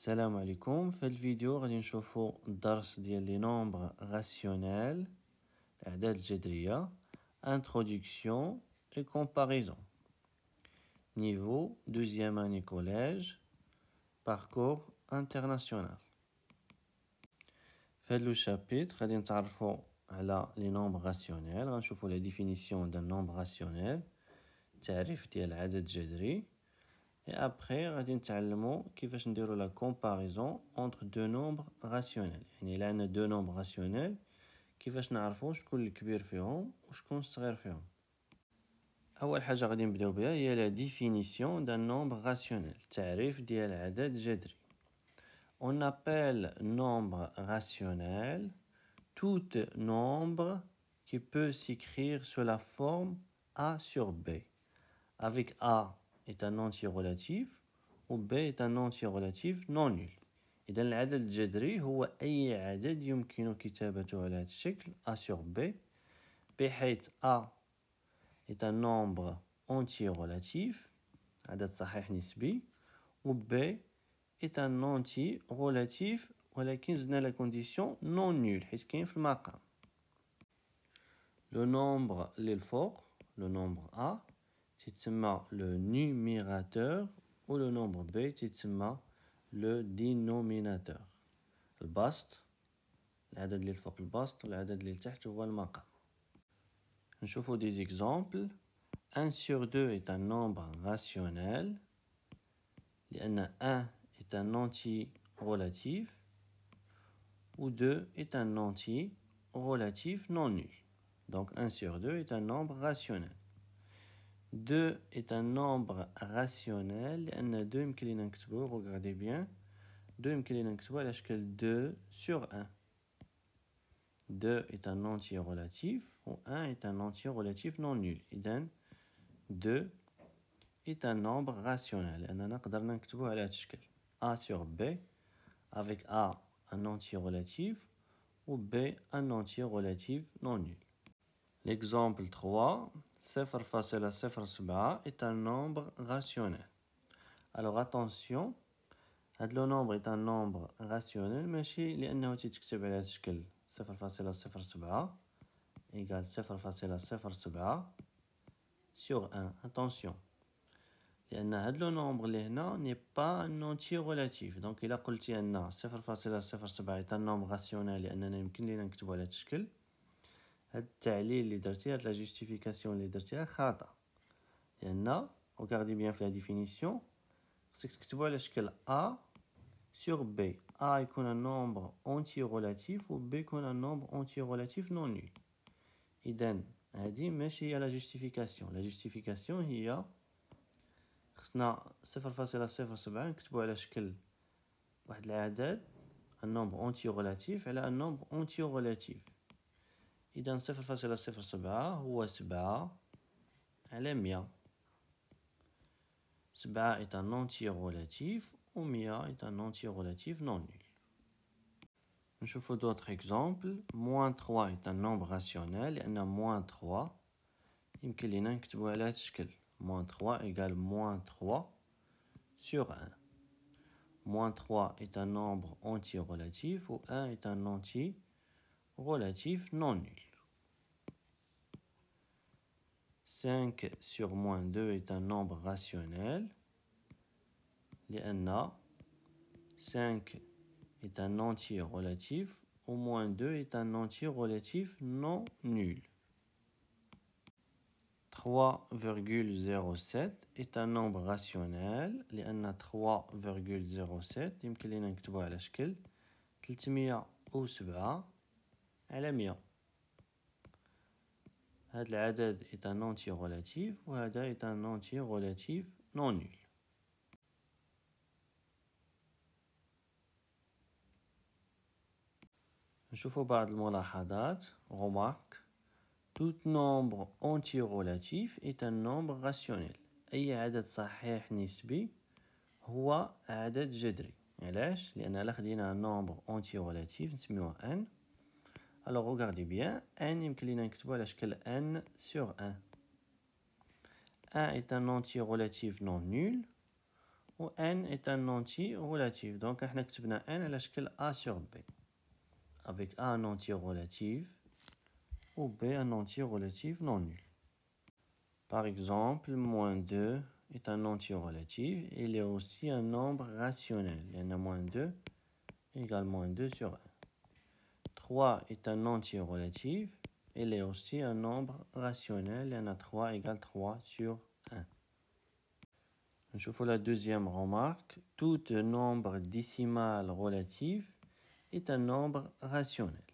السلام عليكم. في الفيديو غادي نشوفوا الدرس ديال لي نومبر راسيونيل الاعداد الجذريه introduction et comparaison niveau deuxième année collège parcours international. في هذا الشابيتر غادي نتعرفوا على لي نومبر راسيونيل، غنشوفوا لا ديفينيسيون ديال نومبر راسيونيل، التعريف ديال العدد الجذري. Et après, غادي نتعلموا كيفاش نديروا لا comparaison entre deux nombres rationnels. يعني إلا عندنا deux nombres rationnels كيفاش نعرفوا شكون الكبير فيهم وشكون الصغير فيهم. أول حاجة غادي نبداو بها هي la définition d'un nombre rationnel، التعريف ديال عدد جذري. On appelle nombre rationnel tout nombre qui peut s'écrire sous la forme A sur B, avec A est un entier relatif و B est un entier relatif non nul. إذا العدد الجذري هو أي عدد يمكن كتابته على هذا الشكل A sur B، بحيث A est un nombre entier relatif، عدد صحيح نسبي، و B est un entier relatif ولكن زدنا la condition non nul حيث كاين في المقام. Le nombre اللي الفوق le nombre A تسمى le numérateur و le nombre B تسمى le dénominateur. البسط العدد اللي الفوق البسط والعدد اللي تحت هو المقام. نشوفوا des exemples. 1 sur 2 est un nombre rationnel لأن 1 est un entier relatif ou 2 est un entier relatif non nul. Donc 1 sur 2 est un nombre rationnel. 2 est un nombre rationnel لأن 2 يمكن لينا نكتبوه، regardez bien، 2 يمكن لينا نكتبوه على شكل 2 sur 1. 2 est un entier relatif و 1 est un entier relatif non nul. إذن 2 est un nombre rationnel لأننا قدرنا نكتبوه على هذا الشكل A sur B avec A un entier relatif ou B un entier relatif non nul. L'exemple 3, 0,07 est un nombre rationnel. Alors attention, هذا nombre est un nombre rationnel ماشي لأنه تيتكتب على هذا الشكل 0,07 égale 0,07 sur 1. Attention, لأن هذا nombre اللي هنا n'est pas un entier relatif. Donc إلا قلتي أن 0,07 est un nombre rationnel لأننا يمكن لينا نكتبو على هذا الشكل، هاد التعليل اللي درتي، هاد لا جوستيفيكاسيون اللي درتيها خاطئة، لأن regardez bien في لا ديفينيسيون خصك تكتبو على شكل A sur B. A يكون un nombre entier relatif و B يكون un nombre entier relatif non nul. إذن هادي ماشي هي لا جوستيفيكاسيون. لا جوستيفيكاسيون هي خصنا 0,07 نكتبو على شكل واحد العدد un nombre entier relatif على un nombre entier relatif. إذا 0,07 هو 7 على 100. 7 est un entier relatif و 100 est un entier relatif non nul. نشوفوا d'autres exemples. moins 3 est un nombre rationnel لأن moins 3 يمكن لينا نكتبو على هذا الشكل moins 3 égale moins 3 sur 1. Moins 3 est un nombre entier relatif ou 1 est un entier relatif non nul. 5 sur moins 2 est un nombre rationnel لأن 5 est un entier relatif ou moins 2 est un entier relatif non nul. 3,07 est un nombre rationnel لأن 3,07 يمكن لينا نكتبوه على شكل 307 على 100. هذا العدد est un entier relatif وهذا est un entier relatif non nul. نشوفوا بعض الملاحظات. remarque. Tout nombre entier relatif est un nombre rationnel. أي عدد صحيح نسبي هو عدد جذري. علاش؟ لأن إلا خدينا nombre entier relatif نسميوه n. Alors regardez bien, n يمكن لينا نكتبوه على شكل n sur 1. 1 est un entier relatif non nul و n est un entier relatif. Donc احنا كتبنا n على شكل a sur b. Avec a un entier relatif ou b un entier relatif non nul. Par exemple, moins 2 est un entier relatif et il est aussi un nombre rationnel. Il y en a moins 2 égale moins 2 sur 1. 3 est un entier relatif et il est aussi un nombre rationnel. Il y en a 3 égale 3 sur 1. Je fais la deuxième remarque. Tout nombre décimal relatif est un nombre rationnel.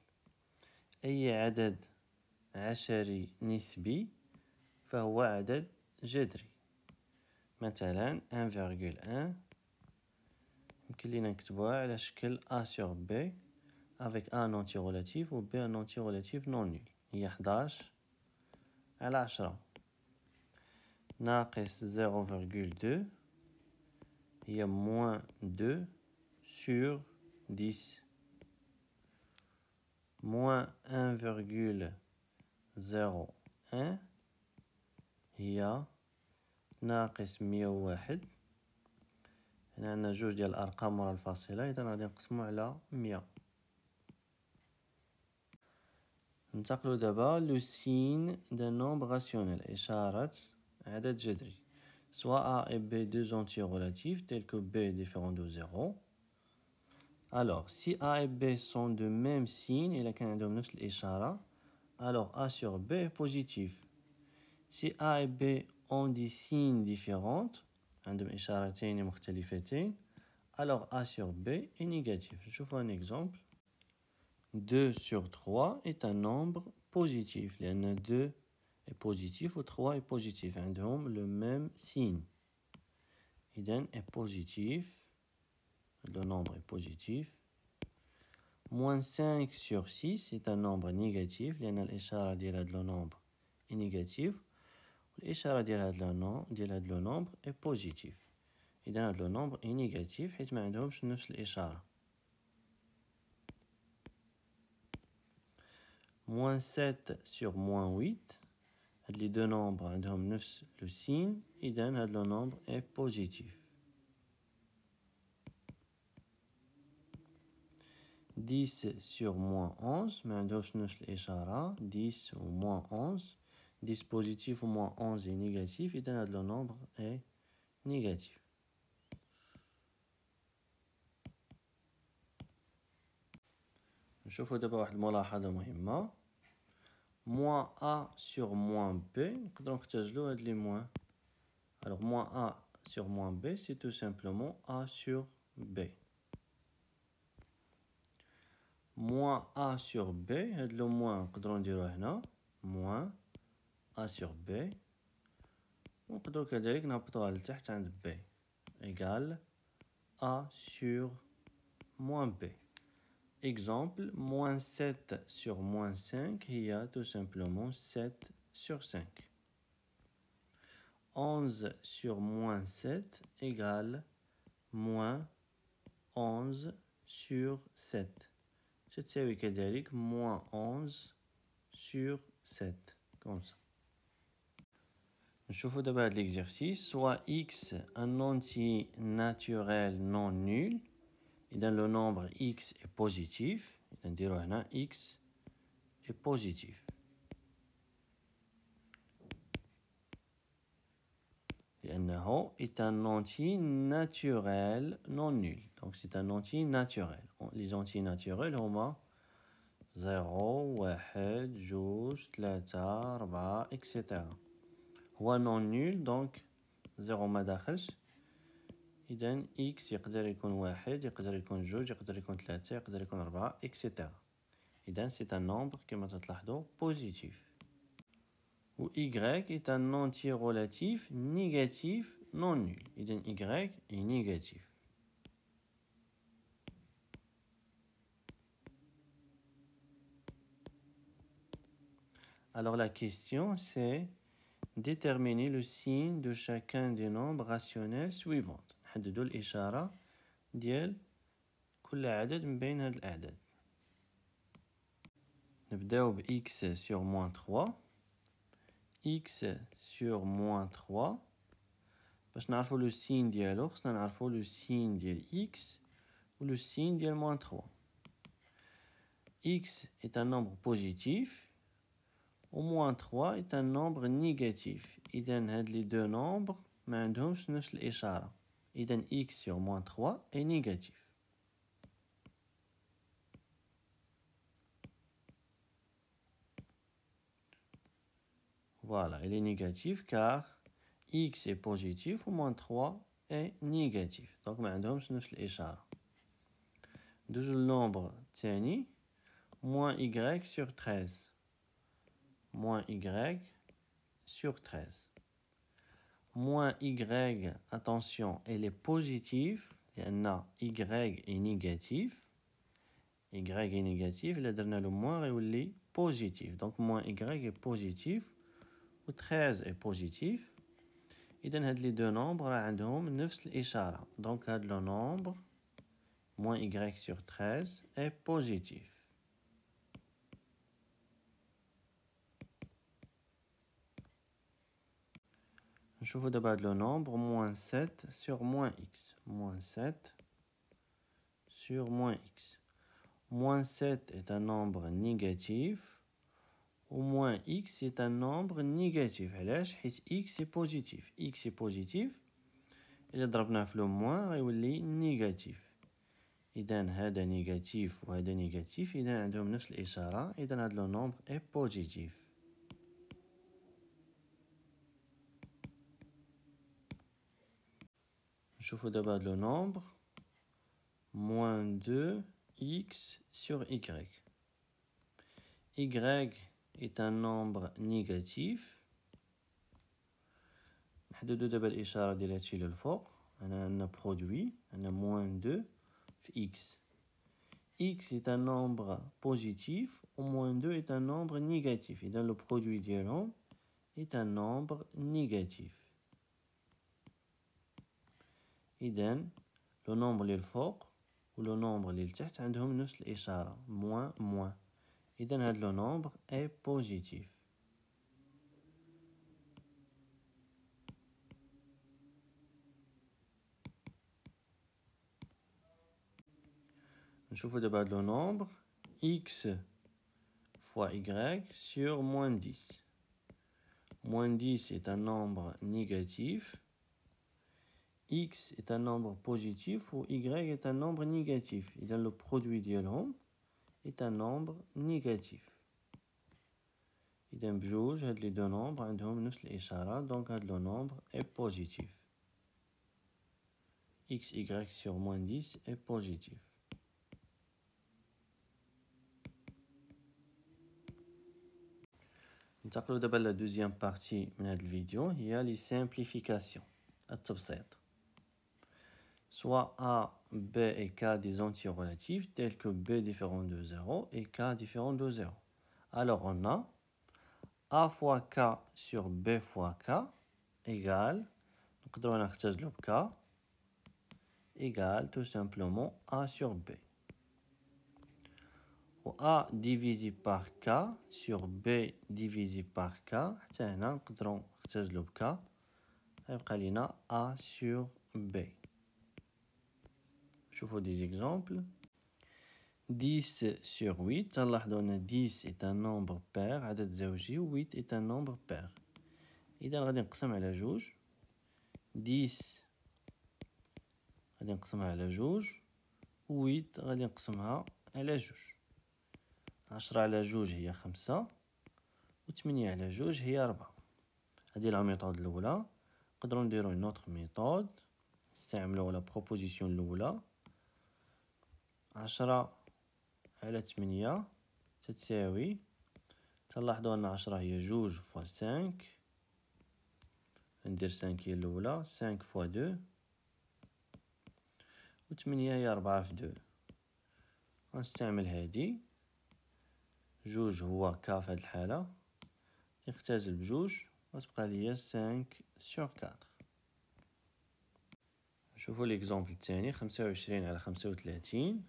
أي عدد عشري نسبي فهو عدد جذري. مثلا 1,1 يمكن لينا نكتبوها على شكل a sur b avec a un entier relatif ou b un entier relatif non nul. هي 11 على 10 ناقص 0,2 هي moins 2 sur 10 moins 1,01 هي ناقص 101. هنا عندنا جوج ديال الأرقام ورا الفاصلة، إذا غادي نقسمو على 100. ننتقلو دابا لو سين d'un nombre rationnel، إشارة عدد جذري. Soit A et B deux entiers relatifs tels que B est différent de 0. Alors, si A et B sont de même signe, إلا كان عندهم نفس الإشارة، alors A sur B est positif. Si A et B ont des signes différents، عندهم إشارتين مختلفتين، alors A sur B est négatif. Je vous un exemple. 2 sur 3 est un nombre positif. لأن 2 est positif ou 3 est positif. عندهم le même signe. إذن est positif. Le nombre est positif. Moins 5 sur 6 est un nombre négatif. لأن الإشارة ديال هذا le nombre est négatif. والإشارة ديال هذا le nombre est positif. إذن هذا le nombre est négatif حيت ما عندهمش نفس الإشارة. Moins 7 sur moins 8. Les deux nombres عندهم نفس le signe. إذن هذا le nombre est positif. 10 sur moins 11 ما عندهمش نفس الإشارة. 10 ou moins 11. 10 positif ou moins 11 est négatif. إذن هذا le nombre est négatif. نشوفوا دابا واحد الملاحظة مهمة. Moins A sur moins B نقدروا نختزلوا هاد لي moins. Alors moins A sur moins B c'est tout simplement A sur B. Moins A sur B هاد لو moins نقدروا نديروه هنا moins A sur B ونقدروا كذلك نهبطوها لتحت عند B égale A sur moins B. Exemple, moins 7 sur moins 5, il y a tout simplement 7 sur 5. 11 sur moins 7 égale moins 11 sur 7. تساوي كذلك moins 11 sur 7. Comme ça. نشوفوا دابا هاد l'exercice. Soit x un entier naturel non nul. إذا le nombre x est positif. إذا نديرو هنا x est positif. لأنه est un entier naturel non nul. Donc c'est un entier naturel. Les entiers naturels هما 0 1 2 3 4 etc. هو non nul donc 0 ما داخلش. إذن x يقدر يكون 1 يقدر يكون 2 يقدر يكون 3 يقدر يكون 4 etc. إذن c'est un nombre كما تلاحظوا positif. Ou y est un entier relatif négatif non nul. إذن y est négatif. Alors la question c'est déterminer le signe de chacun des nombres rationnels suivants. نحددوا الإشارة ديال كل عدد من بين هاد الأعداد. نبداو ب x sur moins 3. x sur moins 3. باش نعرفو لو سين ديالو خصنا نعرفو لو سين ديال إكس و لو سين ديال موان 3. X est un nombre positif و moins 3 est un nombre négatif. إذن هاد لي دو nombres ما عندهمش نفس الإشارة. إذن X sur moins 3 est négatif. Voilà, il est négatif car X est positif ou moins 3 est négatif. Donc ما عندهمش نفس الإشارة. ندوزو للنومبر الثاني moins Y sur 13. Moins Y sur 13. Moins Y, attention, elle est positive. لأن Y est négatif. Y est négatif. إلا درنا له moins غيولي positif. Donc moins Y est positif. و 13 est positif. إذن هاد لي دو nombres راه عندهم نفس الإشارة. Donc هاد لو nombre moins Y sur 13 est positif. نشوفو دابا هاد لو nombre moins 7 sur moins X. Moins 7 sur moins X. Moins 7 est un nombre négatif. Ou moins X est un nombre négatif. علاش؟ حيت X est positif. X est positif. إلا ضربناه في لو moins غيولي نيجاتيف. إذن هذا نيجاتيف وهذا نيجاتيف. إذن عندهم نفس الإشارة. إذن هاد لو nombre est positif. نشوفو دابا هاد لو nombre moins 2x sur y. Y est un nombre négatif. نحددو دابا الإشارة ديال هادشي للفوق. هنا عندنا produit. عندنا moins 2 في x. X est un nombre positif ou moins 2 est un nombre négatif. إذن le produit ديالهم est un nombre négatif. إذن لو nombre اللي الفوق و لو nombre اللي لتحت عندهم نفس الإشارة moins moins. إذن هاد لو nombre est positif. نشوفو دابا هاد لو nombre x fois y sur moins 10. Moins 10 est un nombre négatif. X est un nombre positif ou Y est un nombre négatif. إذن le produit ديالهم est un nombre négatif. إذن بجوج هاد لي دو nombres عندهم نفس الإشارة. دونك هاد لو nombre est positif. X, Y sur moins 10 est positif. ننتقلو دابا لا دوزيام بارتي من هاد الفيديو هي لي سامبليفيكاسيون التبسيط. Soit A, B et K des entiers relatifs tels que B différent de 0 et K différent de 0. Alors on a A fois K sur B fois K égale, نقدروا نختزلوا ب K égale tout simplement A sur B. Ou A divisé par K sur B divisé par K حتى هنا نقدروا نختزلوا ب K غيبقى لينا A sur B. شوفوا des exemples. 10 sur 8. نلاحظوا أن 10 est un nombre pair عدد زوجي و 8 est un nombre pair. إذا غادي نقسم على جوج. 10 غادي نقسمها على جوج و 8 غادي نقسمها على جوج. 10 على جوج هي 5 و 8 على جوج هي 4. هذه لا ميثود الأولى. نقدروا نديرو une autre méthode. نستعملو لا proposition الأولى. 10 على 8 تتساوي. تلاحظوا أن 10 هي جوج فوا 5. ندير 5 هي الأولى. 5 فوا 2 و 8 هي 4 في 2. غنستعمل هادي. جوج هو كا في هاد الحالة. نختزل بجوج غتبقى ليا 5 sur 4. نشوفو ليكزومبل الثاني. 25 على 35.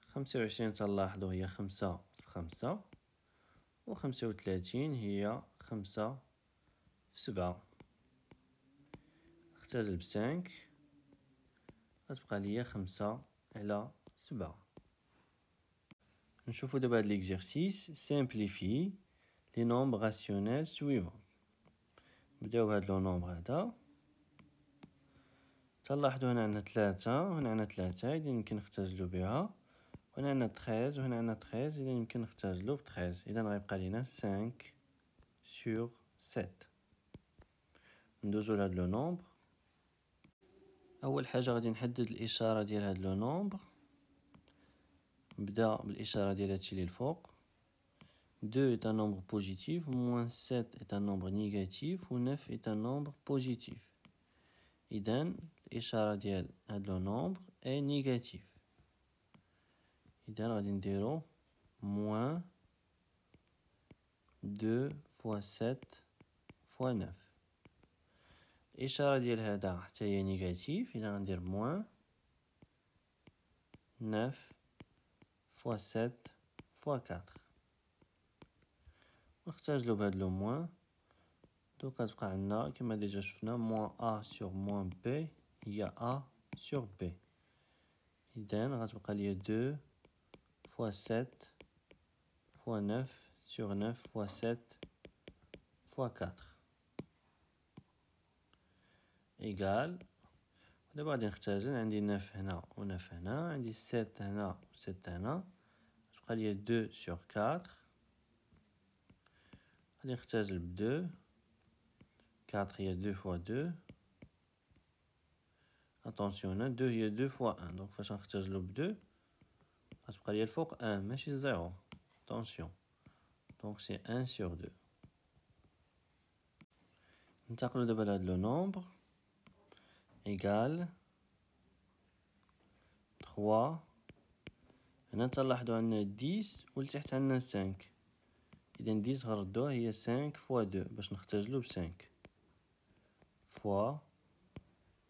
25 تنلاحظو هي 5 في 5 و 35 هي 5 في 7. نختزل بسانك، غتبقى ليا 5/7. نشوفو دابا هاد ليكزيرسيس. سامبليفي لي نومبر راسيونيل سويفون. نبداو بهاد لو نومبر هذا. تلاحظوا هنا عندنا 3 وهنا عندنا 3 إذا يمكن نختزلو بها، وهنا عندنا 13 وهنا عندنا 13 إذا يمكن نختزلو ب 13. إذا غيبقى لينا 5/7. ندوزو لهاد لو نومبر. أول حاجة غادي نحدد الإشارة ديال هاد لو نومبر. نبدا بالإشارة ديال هادشي اللي الفوق. 2 est un nombre positif, moins 7 est un nombre négatif, ou 9 est un nombre positif. إذن الإشارة ديال هاد لو نومبر est négatif. إذن غادي نديرو moins 2 fois 7 fois 9. الإشارة ديال هذا حتى هي نيجاتيف، إذا غندير moins 9 fois 7 fois 4. نختزلو بهاد لو موان. دوكا تبقى عندنا كما ديجا شفنا moins a sur moins b هي a sur b. إذن غتبقى ليا 2 fois 7 fois 9 sur 9 fois 7 fois 4 إيكال. دابا غادي نختزل، عندي 9 هنا و 9 هنا، عندي 7 هنا و 7 هنا، تبقى ليا 2 sur 4. غادي نختزل ب 2. 4 هي 2 fois 2. اتونسيون 2 هي 2 fois 1، دونك فاش غنختزلو ب 2 غتبقى ليا الفوق 1 ماشي 0. اتونسيون، دونك سي 1 sur 2. ننتقلو دابا لهاد لو نومبر. إيكال 3. هنا تلاحظوا عندنا 10 ولتحت عندنا 5. إذا 10 غنردوها هي 5 fois 2 باش نختزلو ب 5 fois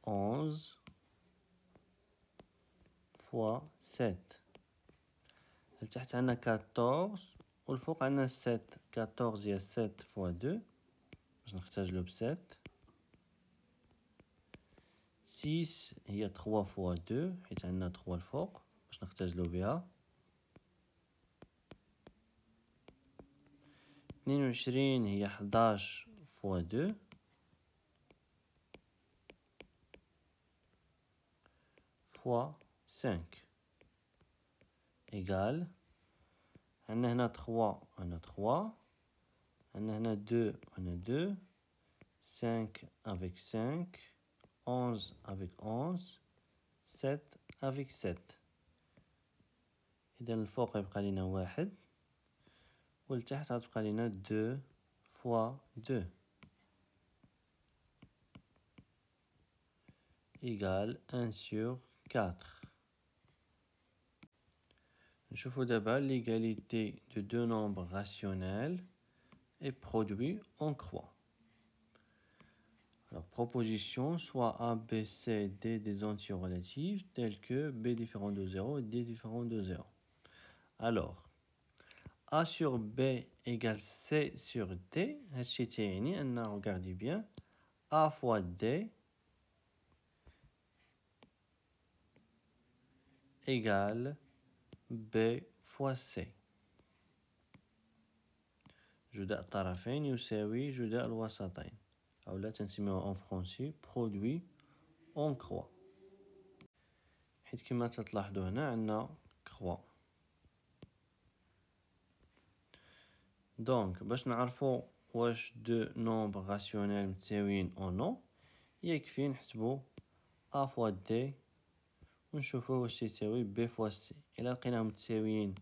11 fois 7. لتحت عندنا 14 والفوق عندنا 7. 14 هي 7 fois 2 باش نختزلو ب 7. 6 هي 3 fois 2 حيت عندنا 3 الفوق باش نختزلو بها. 22 هي 11 fois 2 fois 5 إيكال. عندنا هنا 3 هنا 3، عندنا هنا 2 هنا 2، 5 avec 5، 11 avec 11، 7 avec 7. إذا الفوق يبقى لينا 1 والتحت غتبقى لينا 2 fois 2 égale 1 sur 4. نشوفو دابا l'égalité de deux nombres rationnels est produit en croix. Alors, proposition, soit A, B, C, D des entiers relatifs tels que B différent de 0 et D différent de 0. Alors, A sur B égale C sur D. Regardez bien. A fois D égale B fois C. جداء الطرفين يساوي جداء الوسطين، أو لا تنسميوه en français produit en croix. حيت كما تلاحظوا هنا عندنا croix. دونك باش نعرفو واش دو نومبر راسيونيل متساويين او نو، يكفي نحسبو A fois D ونشوفو واش تساوي B fois C. إلا لقيناهم متساويين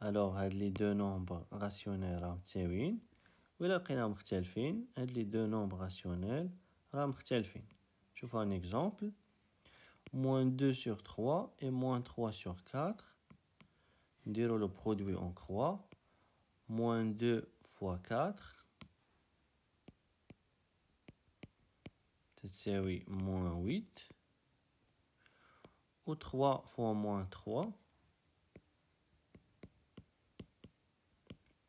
الوغ هاد لي دو نومبر راسيونيل راهم متساويين، وإلا لقيناهم مختلفين هاد لي دو نومبر راسيونيل راهم مختلفين. شوفو ان اكزومبل. moins 2 sur 3 et moins 3 sur 4. نديرو لو برودوي en croix. moins 2 fois 4 تساوي moins 8. و 3 fois moins 3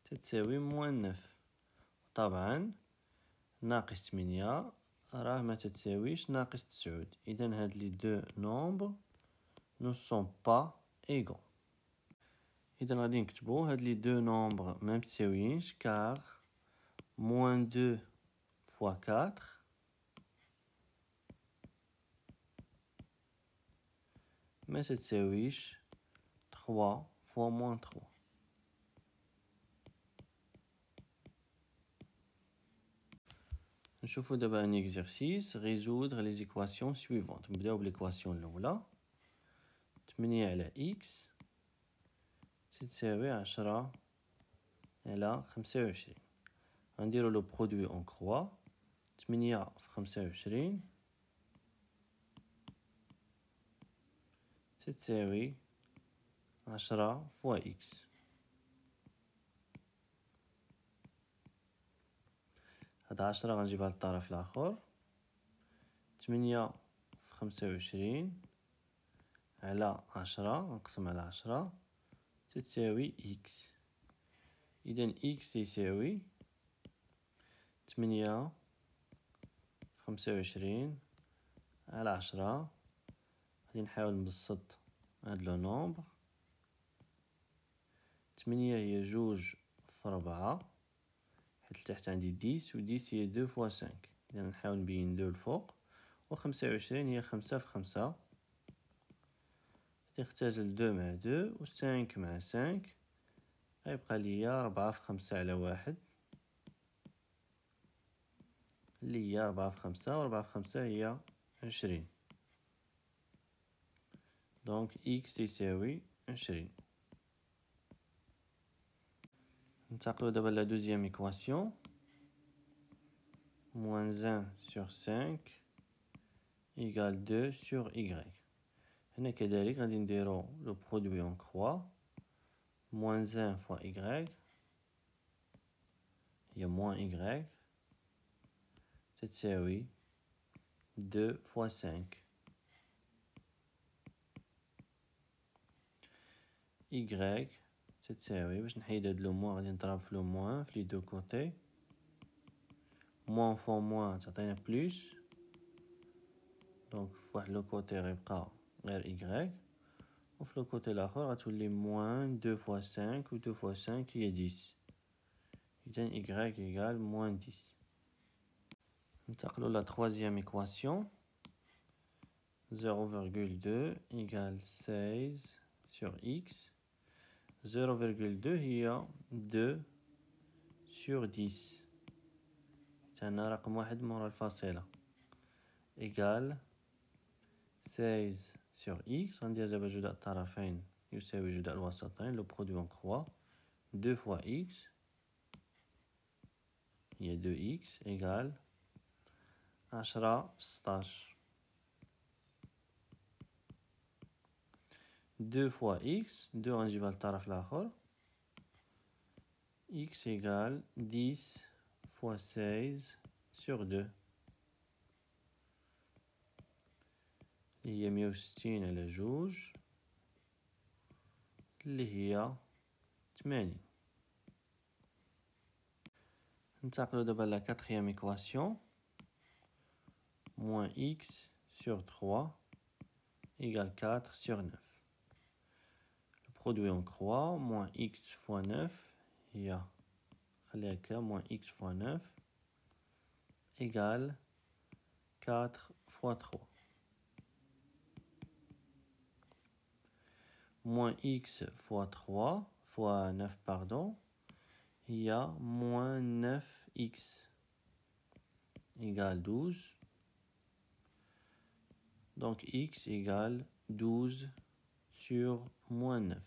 تساوي moins 9. طبعا ناقص 8 راه ما تتساويش ناقص 9. إذن هاد لي دو نومبر ne sont pas égaux. إذن غادي نكتبو هاد لي دو نومبر ما متساويينش car moins 2 fois 4 ما تتساويش 3 fois moins 3. نشوفو دابا ان exercice résoudre les équations suivantes. نبداو بالإيكواسيون الأولى. 8 على x تساوي 10 على 25. غنديرو لو برودوي اون كروا. 8 في 25 تساوي 10 فوا x. هاد 10 غنجيبها للطرف الآخر. 8 في 25 على 10 نقسم على 10 تساوي x. إذن x يساوي 8 في 25 على 10. غادي نحاول نبسط هاد لو نومبر. 8 هي جوج في 4 حيت لتحت عندي 10 و 10 هي 2 فوا 5. إذا نحاول نبين 2 الفوق. و 25 هي 5 في 5. تختزل 2 مع 2 و 5 مع 5. غيبقى ليا 4 في 5 على 1 اللي هي 4 في 5 و 4 في 5 هي 20. دونك x يساوي 20. ننتقلو دابا لا دوزيام إيكواسيون. moins 1 sur 5 égale 2 sur y. هنا كذلك غادي نديرو لو برودوي اون كروا. moins 1 fois y هي moins y تساوي 2 fois 5. y تساوي باش نحيد هاد لو موان غادي نضرب في لو موان في لي دو كوتي. موان فوا موان تعطينا بلوس. دونك في واحد لو كوتي غيبقى غير y و في لو كوتي الاخر غتولي موان 2 فوا 5 و 2 فوا 5 هي 10. إذن y égale moins 10. ننتقلو لا troisième équation. 0,2 égale 16 sur x. 0,2 هي 2 sur 10. تاعنا رقم واحد مورا الفاصلة. égale 16 sur x. غندير دابا جداء الطرفين يساوي جداء الوسطين. لو برودوي اون كروا. 2 fois x هي 2x égale 10 في 16. 2 fois x 2 غنجيبها للطرف الآخر. x égale 10 fois 16 sur 2 اللي هي 160 على جوج اللي هي 80. ننتقلو دابا لا quatrième équation. moins x sur 3 égale 4 sur 9. Le produit en croix. Moins x fois 9 هي خليها هكا moins x fois 9 égale 4 fois 3. Moins x fois 3 fois 9 pardon هي moins 9x égale 12. Donc x égale 12 sur moins 9.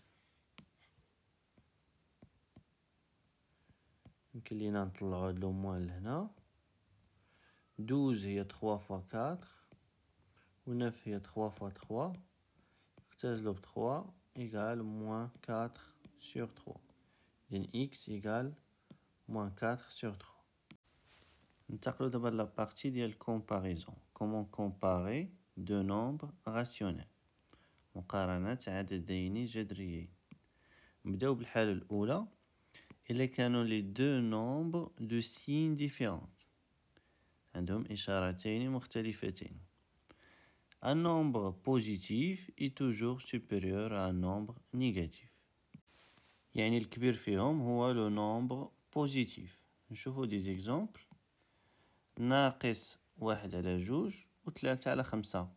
يمكن لينا نطلعو هاد لو موان لهنا. 12 هي 3 fois 4 و 9 هي 3 fois 3. اختزلو ب 3 égale moins 4 sur 3. إذن x égale moins 4 sur 3. ننتقلو دابا لا بارتي ديال comparaison. Comment comparer deux nombres rationnels. مقارنة عددين جذريين. نبداو بالحالة الأولى. إلا كانوا les deux nombres de signes différents. عندهم إشارتين مختلفتين. Un nombre positif est toujours supérieur à un nombre négatif. يعني الكبير فيهم هو لو نومبر بوزيتيف. نشوفو دي زيكزامبل. ناقص 1/2 و3/5.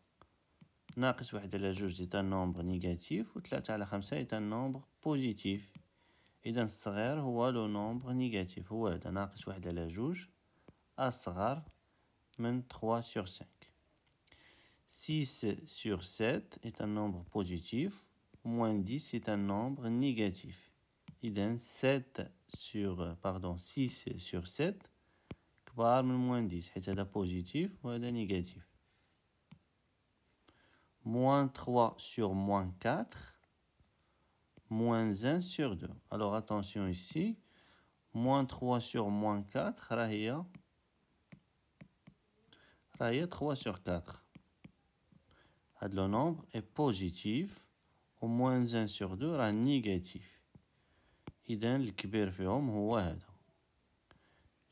ناقص 1/2 est un nombre négatif و3/5 est un nombre positif. إذا الصغير هو لو نومبر نيجاتيف، هو هذا ناقص 1/2 أصغر من 3/5. 6/7 est un nombre positif, moins 10 est un nombre négatif. إذا 6/7 كبار من moins 10 حيت هذا بوزيتيف وهذا نيجاتيف. moins 3/moins 4, moins 1/2. Alors attention ici, moins 3/moins 4 راهي 3/4. هاد لو نومبر est positif و moins 1/2 راه نيجاتيف. إذا الكبير فيهم هو هذا.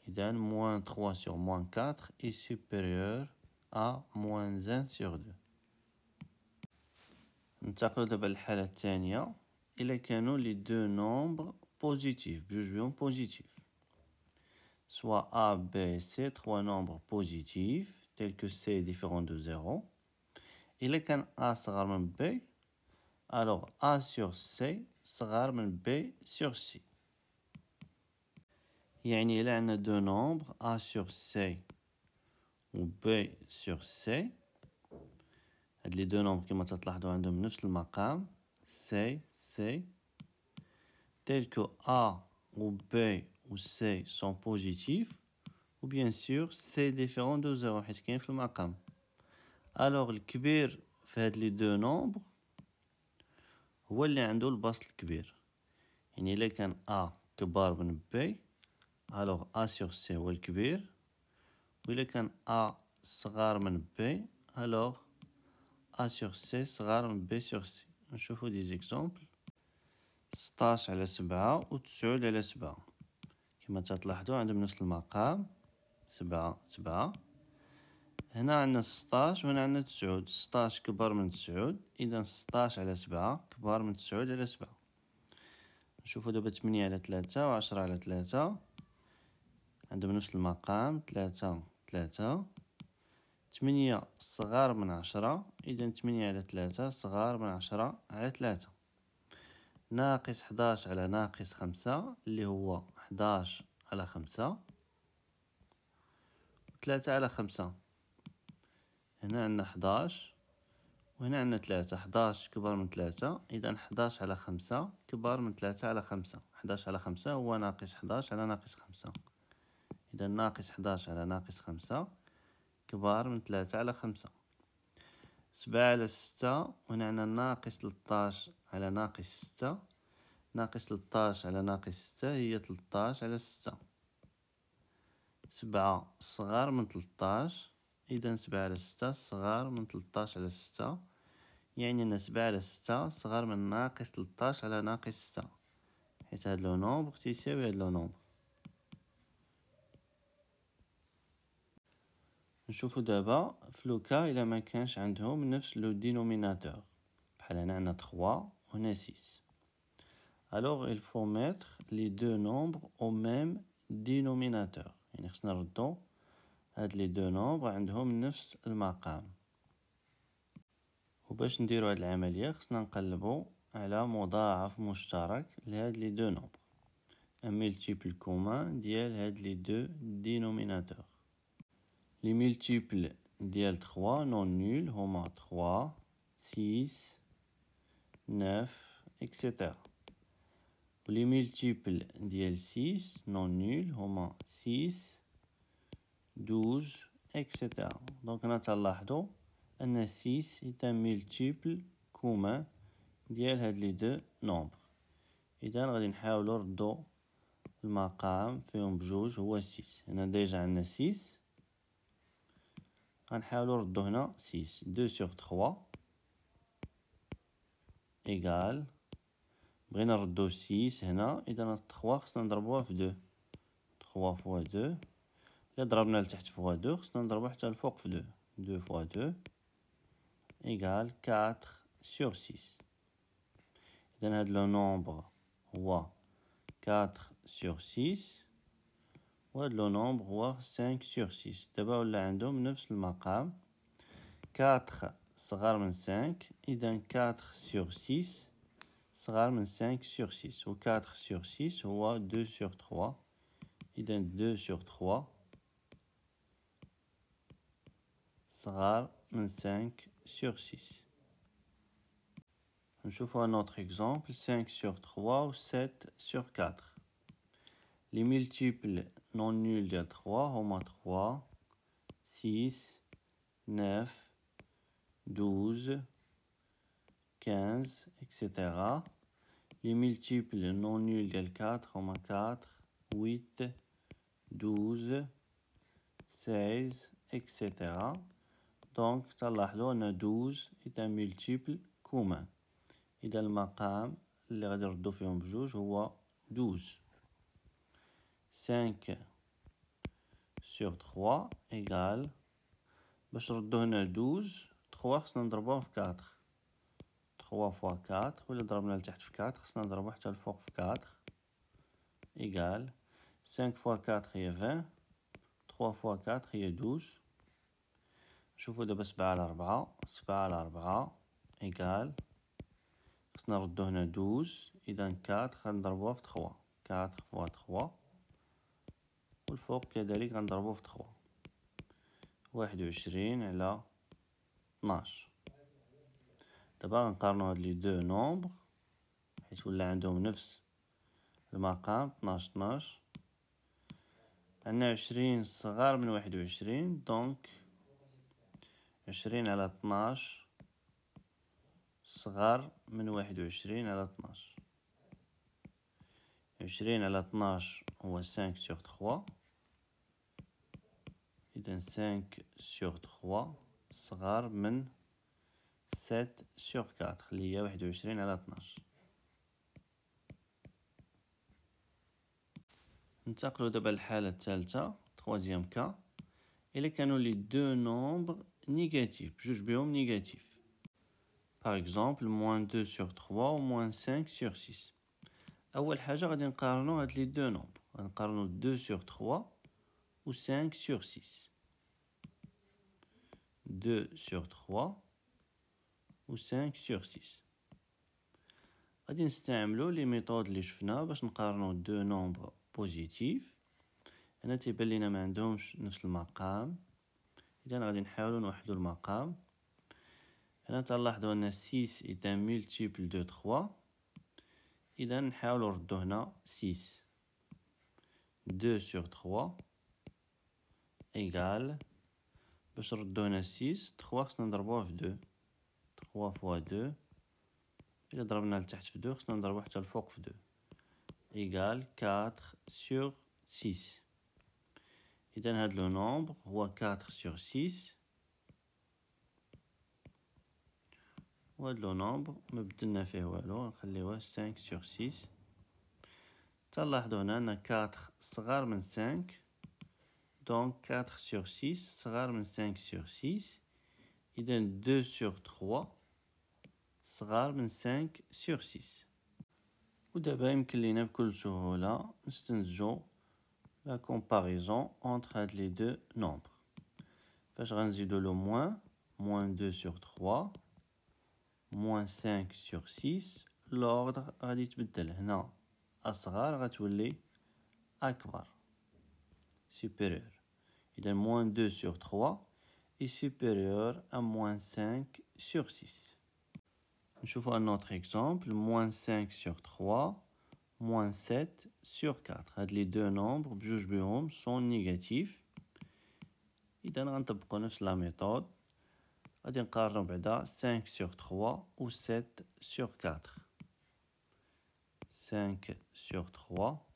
إذا moins 3/moins 4 est supérieur à moins 1/2. ننتقلو دابا للحالة الثانية. إلا كانوا لي دو نومبر بوزيتيف، بجوج بيهم بوزيتيف. Soit A, B et C, trois nombres positifs, tels que C est différent de 0. إلا كان A صغار من B, alors A sur C صغار من B sur C. يعني إلا عندنا دو نومبر A sur C و B sur C، هاد لي دو نومبر كما تلاحظوا عندهم نفس المقام C, C، tel que A ou B ou C sont positifs, ou bien sûr C différent de 0 حيت كاين في المقام. alors الكبير في هاد لي دو نومبر هو اللي عنده البسط الكبير. يعني إلا كان A كبار من B، alors A sur C هو الكبير، وإلا كان A صغار من B، alors A sur C صغار من B sur C. نشوفو دي زيكزامبل. 16/7 و 9/7 كما تلاحظوا عندهم نفس المقام 7. هنا عندنا 16 وهنا عندنا 9. 16 كبر من 9، إذا 16/7 كبر من 9/7. نشوفو دابا 8/3 و 10/3 عندهم نفس المقام 3. 8 صغار من 10، إذا 8/3 صغار من 10/3. ناقص 11 على ناقص 5 اللي هو 11/5. 3/5 هنا عندنا 11 وهنا عندنا 3. 11 كبر من 3، إذا 11/5 كبر من 3/5. 11/5 هو ناقص 11 على ناقص 5. إذا ناقص 11 على ناقص 5 كبر من 3/5. 7/6 وهنا عندنا ناقص 13 على ناقص 6. ناقص 13 على ناقص 6 هي 13/6. 7 صغار من 13، إذا 7/6 صغار من 13/6. يعني أن 7/6 صغار من ناقص 13 على ناقص 6، حيت هاد لو نومبر تيساوي هاد لو نومبر. نشوفو دابا في لوكا إلا ما كانش عندهم نفس لو دينوميناتور، بحال هنا عندنا 3 وهنا 6. alors il faut mettre les deux nombres au même dénominateur. يعني خصنا نردو هاد لي دو نومبر عندهم نفس المقام. وباش نديرو هاد العملية خصنا نقلبو على مضاعف مشترك لهاد لي دو نومبر، ان ملتيبل كومان ديال هاد لي دو دينوميناتور. لي ملتيبل ديال 3 نون نول هما 3 6 9 etc. les multiples ديال 6 non nul هما 6 12 etc. donc هنا تلاحظوا أن 6 est un multiple commun ديال هاد لي دو نومبر. إذا غادي نحاولو نردو المقام فيهم بجوج هو 6. هنا ديجا عندنا 6، غنحاولو نردو هنا 6. 2 sur 3 égal، بغينا نردو 6 هنا، إذا 3 خصنا نضربوها في 2. 3 fois 2 إلا ضربنا لتحت فوا دو خصنا نضربو حتى الفوق في دو. دو فوا دو إيكال 4 sur 6. إذا هاد لو نومبر هو 4 sur 6 وهاد لو نومبر هو 5 sur 6. دابا ولا عندهم نفس المقام. 4 صغار من 5، إذا 4 sur 6 صغار من 5 sur 6 و 4 sur 6 هو 2 sur 3. إذا 2 sur 3 صغار من 5 sur 6. نشوفو un autre exemple. 5 sur 3 و 7 sur 4. Les multiples non nuls ديال 3 هما 3 6 9 12 15 etc. Les multiples non nuls ديال 4 هما 4 8 12 16 etc. دونك تلاحظوا أن 12 est un multiple commun. إذا المقام اللي غادي نردو فيهم بجوج هو 12. 5 sur 3 égale، باش نردو هنا 12 3 خصنا نضربوه في 4. 3 فوا 4 ولا ضربنا لتحت في 4 خصنا نضربو حتى الفوق في 4 égale 5 فوا 4 هي 20. 3 فوا 4 هي 12. شوفوا دابا 7 على 4. 7 على 4 égale خصنا نردو هنا 12. إذا 4 غنضربوها في 3. 4 فوا 3 والفوق كذلك غنضربوه في 3. 21 على 12. دابا غنقارنو هاد لي دو نومبر حيت ولا عندهم نفس المقام 12 12. عندنا 20 صغار من 21، دونك 20 على 12 صغار من 21 على 12. 20 على 12 هو 5 sur 3. إذا 5 sur 3 صغار من 7 sur 4 اللي هي 21 على 12. ننتقلو دابا للحالة الثالثة troisième cas. إلا كانوا لي دو نومبر نيجاتيف بجوج بهم نيجاتيف. par exemple moins 2 sur 3 و moins 5 sur 6. أول حاجة غادي نقارنو هاد لي دو نومبر. غنقارنو 2 sur 3 و 5 sur 6. 2 sur 3 و 5 sur 6. غادي نستعملو لي ميثود اللي شفنا باش نقارنو دو نومبر بوزيتيف. هنا تيبان لينا ما عندهمش نفس المقام، اذا غادي نحاولو نوحدو المقام. هنا تلاحظوا ان 6 est un multiple de 3. اذا نحاولو نردو هنا 6. 2 sur 3 égale، باش نردو هنا 6 3 خصنا نضربوه في 2. 3 fois 2 إلا ضربنا لتحت في 2 خصنا نضربو حتى الفوق في 2 égale 4 sur 6. إذا هاد لو نومبر هو 4 sur 6. وهاد لو نومبر مبدلنا فيه والو، نخليوه 5 sur 6. تلاحظوا هنا أن 4 صغار من 5، دونك 4 sur 6 صغار من 5 sur 6. إذا 2 sur 3 صغار من 5 sur 6. ودابا يمكن لينا بكل سهولة نستنتجو لا كومباريزون انتر هاد لي دو نومبر. فاش غنزيدو لو moins 2 sur 3 moins 5 sur 6 لوردر غادي يتبدل. هنا أصغر غتولي أكبر supérieur. إذا moins 2 sur 3 est supérieur à moins 5 sur 6. نشوفو un autre exemple. moins 5 sur 3 moins 7 sur 4. هاد لي دو نومبر بجوج بهم sont négatifs. إذا غنطبقو نفس لا ميثود. غادي نقارنو بعدا 5 sur 3 و 7 sur 4. 5 sur 3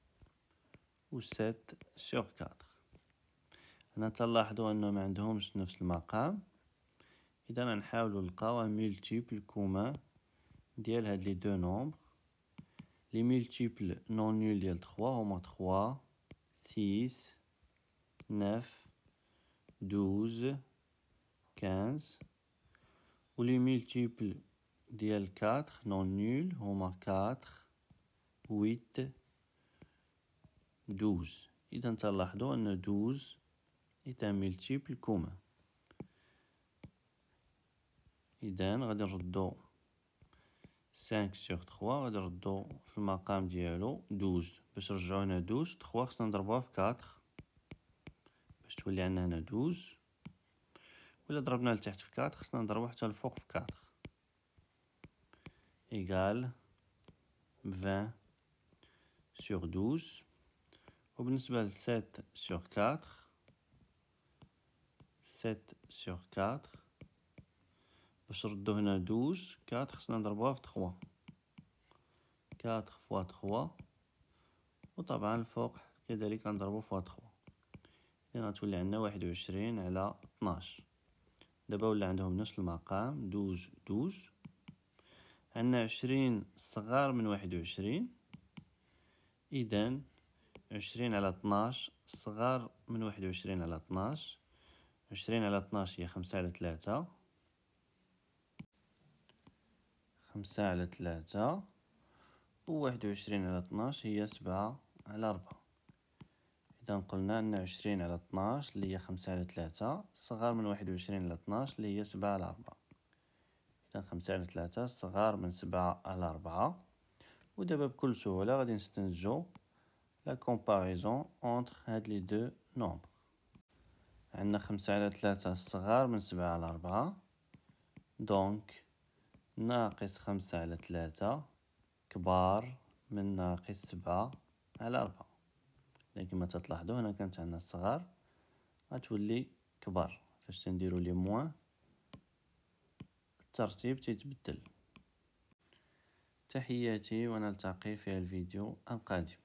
و 7 sur 4. هنا تلاحظوا أنهم معندهمش نفس المقام. إذا غنحاولو نلقاو multiple commun ديال هاد لي دو نومبر. لي multiples non nuls ديال 3 هما 3 6 9 12 15 و لي مولتيبل ديال 4 نون نول هما 4 8 12. إذا تلاحظوا أن 12 est un multiple commun. إذا غادي نردو 5 sur 3 غادي نردو في المقام ديالو 12. باش نرجعو هنا 12 3 خصنا نضربوها في 4 باش تولي عندنا هنا 12. وإلا ضربنا لتحت في 4 خصنا نضربو حتى الفوق في 4 إيكال 20 sur 12. وبالنسبة ل 7 sur 4 7 sur 4 باش نردو هنا 12 4 خصنا نضربوها في 3 4 fois 3 وطبعا الفوق كذلك نضربو فوا 3. إذا غتولي عندنا 21 على 12. دابا ولا عندهم نفس المقام 12 12. عندنا 20 صغار من 21. إذا 20 على 12 صغار من 21 على 12. 20 على 12 هي 5 على 3 5 على 3 و 21 على 12 هي 7 على 4. إذا قلنا أن 20 على 12 اللي هي 5 على 3 صغار من 21 على 12 اللي هي 7 على 4. إذا 5 على 3 صغار من 7 على 4. ودابا بكل سهولة غادي نستنتجو لا كومباريزون أونتر هاد لي دو نومبر. عندنا 5 على 3 صغار من 7 على 4. دونك ناقص 5 على 3 كبار من ناقص 7 على 4. لكن كما تلاحظوا هنا كانت عندنا الصغار غتولي كبار. فاش تنديرو لي موان الترتيب تيتبدل. تحياتي ونلتقي في الفيديو القادم.